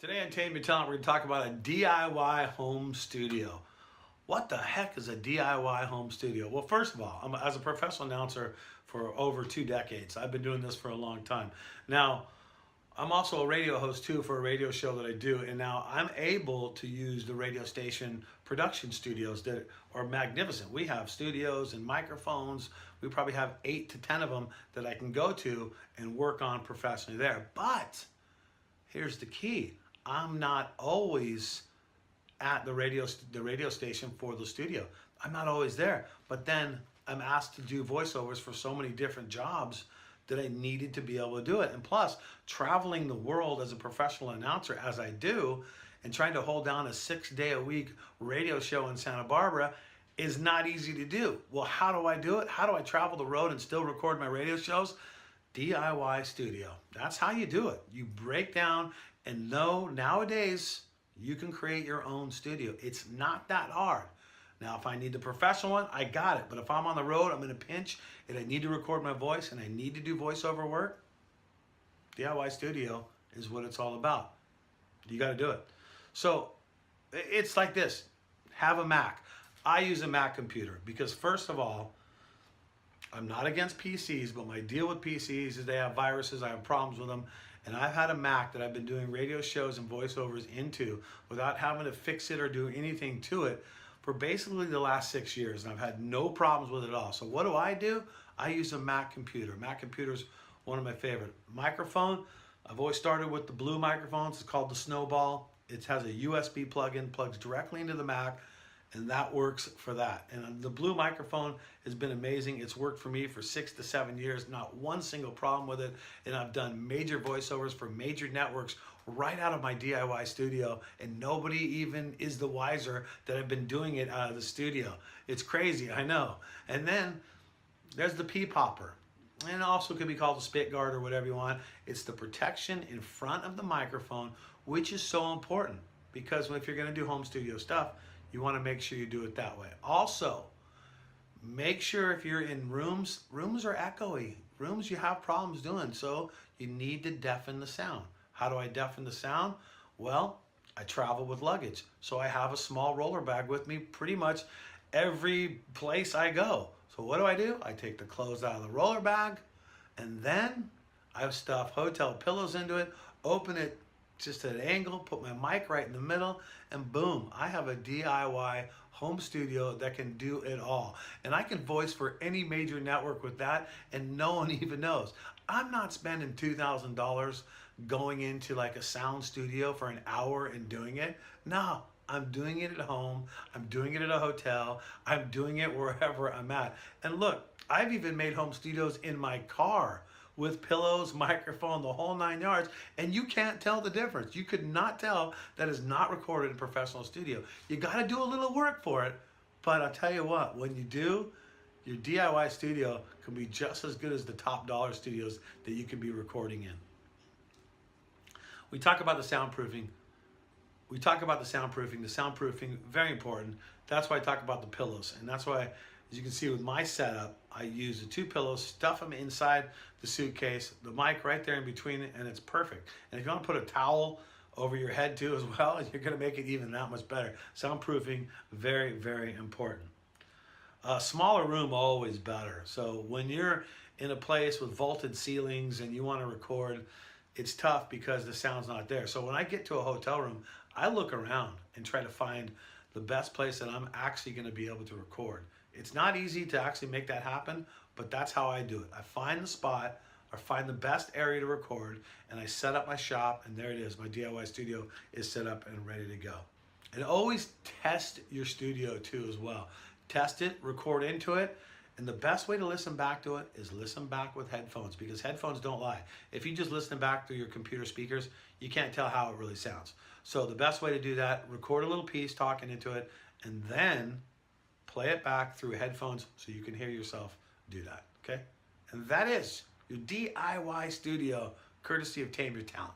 Today on Tame, we're going to talk about a DIY home studio. What the heck is a DIY home studio? Well, first of all, as a professional announcer for over 2 decades. I've been doing this for a long time. Now, I'm also a radio host too for a radio show that I do, and now I'm able to use the radio station production studios that are magnificent. We have studios and microphones. We probably have 8 to 10 of them that I can go to and work on professionally there. But here's the key. I'm not always at the radio station for the studio. I'm not always there, but then I'm asked to do voiceovers for so many different jobs that I needed to be able to do it. And plus, traveling the world as a professional announcer as I do, and trying to hold down a 6-day-a-week radio show in Santa Barbara is not easy to do. Well, how do I do it? How do I travel the road and still record my radio shows? DIY studio. That's how you do it. You break down, and nowadays you can create your own studio. It's not that hard. Now, if I need the professional one, I got it. But if I'm on the road, I'm in a pinch, and I need to record my voice, and I need to do voiceover work, DIY studio is what it's all about. You got to do it. So it's like this. Have a Mac. I use a Mac computer because, first of all, I'm not against PCs, but my deal with PCs is they have viruses. I have problems with them. And I've had a Mac that I've been doing radio shows and voiceovers into without having to fix it or do anything to it for basically the last 6 years. And I've had no problems with it at all. So what do? I use a Mac computer. Mac computer's one of my favorite. Microphone, I've always started with the blue microphones. It's called the Snowball. It has a USB plug-in, plugs directly into the Mac, and that works for that. And the blue microphone has been amazing. It's worked for me for 6 to 7 years, not one single problem with it. And I've done major voiceovers for major networks right out of my DIY studio, and nobody even is the wiser that I've been doing it out of the studio. It's crazy, I know. And then there's the pea popper. And it also could be called a spit guard or whatever you want. It's the protection in front of the microphone, which is so important because if you're gonna do home studio stuff, you want to make sure you do it that way. Also, make sure if you're in rooms are echoey. Rooms you have problems doing, so you need to deafen the sound. How do I deafen the sound? Well, I travel with luggage. So I have a small roller bag with me pretty much every place I go. So what do? I take the clothes out of the roller bag, and then I stuff hotel pillows into it, open it just at an angle, put my mic right in the middle, and boom, I have a DIY home studio that can do it all. And I can voice for any major network with that, and no one even knows. I'm not spending $2,000 going into like a sound studio for an hour and doing it. No, I'm doing it at home. I'm doing it at a hotel. I'm doing it wherever I'm at. And look, I've even made home studios in my car with pillows, microphone, the whole 9 yards, and you can't tell the difference. You could not tell that is not recorded in a professional studio. You gotta do a little work for it, but I'll tell you what, when you do, your DIY studio can be just as good as the top dollar studios that you can be recording in. We talk about the soundproofing. The soundproofing, very important. That's why I talk about the pillows, and that's why, as you can see with my setup, I use the 2 pillows, stuff them inside the suitcase, the mic right there in between it, and it's perfect. And if you want to put a towel over your head too as well, you're going to make it even that much better. Soundproofing, very, very important. A smaller room, always better. So when you're in a place with vaulted ceilings and you want to record, it's tough because the sound's not there. So when I get to a hotel room, I look around and try to find the best place that I'm actually going to be able to record. It's not easy to actually make that happen, but that's how I do it. I find the spot, or find the best area to record, and I set up my shop, and there it is. My DIY studio is set up and ready to go. And always test your studio too as well. Test it, record into it, and the best way to listen back to it is listen back with headphones, because headphones don't lie. If you just listen back through your computer speakers, you can't tell how it really sounds. So the best way to do that, record a little piece talking into it, and then play it back through headphones so you can hear yourself do that, okay? And that is your DIY studio, courtesy of Tame Your Talent.